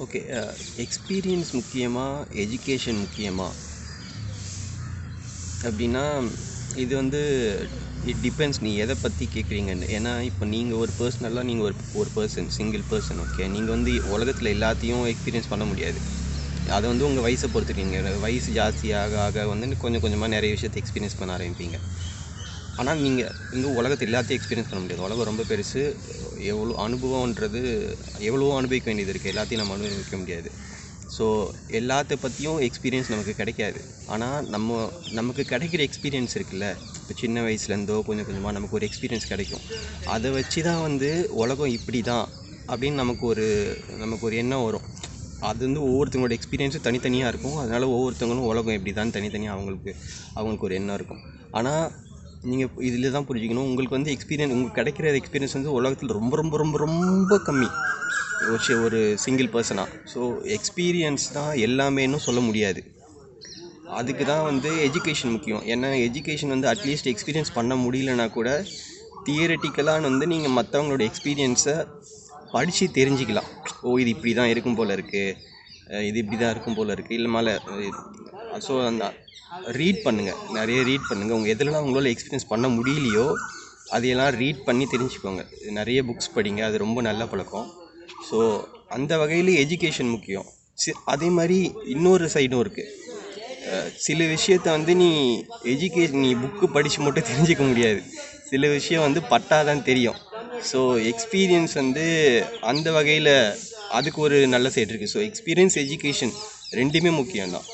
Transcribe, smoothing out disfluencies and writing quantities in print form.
Okay. Experience முக்கியமா? Education முக்கியமா? அப்படின்னா இது வந்து இட் டிபெண்ட்ஸ் நீ எதை பற்றி கேட்குறீங்கன்னு. ஏன்னா இப்போ நீங்கள் ஒரு பர்சனலாக நீங்கள் ஒரு ஒரு பர்சன், சிங்கிள் பர்சன். ஓகே, நீங்கள் வந்து உலகத்தில் எல்லாத்தையும் எக்ஸ்பீரியன்ஸ் பண்ண முடியாது. அதை வந்து உங்கள் வயசை பொறுத்துருக்கீங்க. வயசு ஜாஸ்தியாக ஆக வந்து கொஞ்சம் கொஞ்சமாக நிறைய விஷயத்தை எக்ஸ்பீரியன்ஸ் பண்ண ஆரம்பிப்பீங்க. ஆனால் நீங்கள் வந்து உலகத்தை எல்லாத்தையும் எக்ஸ்பீரியன்ஸ் பண்ண முடியாது. உலகம் ரொம்ப பெருசு. எவ்வளோ அனுபவன்றது எவ்வளவோ அனுபவிக்க வேண்டியது இருக்குது. எல்லாத்தையும் நம்ம அனுபவிக்க முடியாது. ஸோ எல்லாத்த பற்றியும் எக்ஸ்பீரியன்ஸ் நமக்கு கிடைக்காது. ஆனால் நமக்கு கிடைக்கிற எக்ஸ்பீரியன்ஸ் இருக்குல்ல, இப்போ சின்ன வயசுலேருந்தோ கொஞ்சம் கொஞ்சமாக நமக்கு ஒரு எக்ஸ்பீரியன்ஸ் கிடைக்கும். அதை வச்சு தான் வந்து உலகம் இப்படி தான் அப்படின்னு நமக்கு ஒரு எண்ணம் வரும். அது வந்து ஒவ்வொருத்தவங்களோட எக்ஸ்பீரியன்ஸும் தனித்தனியாக இருக்கும். அதனால் ஒவ்வொருத்தவங்களும் உலகம் எப்படி தான் தனித்தனியாக அவங்களுக்கு ஒரு எண்ணம் இருக்கும். ஆனால் நீங்கள் இதில் தான் புரிஞ்சுக்கணும், உங்களுக்கு வந்து உங்களுக்கு கிடைக்கிற எக்ஸ்பீரியன்ஸ் வந்து உலகத்தில் ரொம்ப ரொம்ப ரொம்ப ரொம்ப கம்மி ஒரு சிங்கிள் பர்சனாக. ஸோ எக்ஸ்பீரியன்ஸ் தான் எல்லாமேன்னு சொல்ல முடியாது. அதுக்கு தான் வந்து எஜுகேஷன் முக்கியம். ஏன்னா எஜுகேஷன் வந்து அட்லீஸ்ட் எக்ஸ்பீரியன்ஸ் பண்ண முடியலனா கூட தியரட்டிக்கலாக வந்து நீங்கள் மற்றவங்களோட எக்ஸ்பீரியன்ஸை படித்து தெரிஞ்சிக்கலாம். இது இப்படி தான் இருக்கும் போல் இருக்குது, இது இப்படி தான் இருக்கும் போல் இருக்குது, இல்லை மேலே. ஸோ அந்த ரீட் பண்ணுங்கள், நிறைய ரீட் பண்ணுங்கள். எதுலலாம் உங்களால் எக்ஸ்பீரியன்ஸ் பண்ண முடியலையோ அதையெல்லாம் ரீட் பண்ணி தெரிஞ்சுக்கோங்க. நிறைய புக்ஸ் படிங்க, அது ரொம்ப நல்ல பழக்கம். ஸோ அந்த வகையில் எஜுகேஷன் முக்கியம். அதே மாதிரி இன்னொரு சைடும் இருக்குது. சில விஷயத்த வந்து நீ புக்கு படித்து மட்டும் தெரிஞ்சிக்க முடியாது. சில விஷயம் வந்து பட்டாதான் தெரியும். ஸோ எக்ஸ்பீரியன்ஸ் வந்து அந்த வகையில் அதுக்கு ஒரு நல்ல சைடு இருக்குது. ஸோ எக்ஸ்பீரியன்ஸ், எஜுகேஷன் ரெண்டுமே முக்கியம்தான்.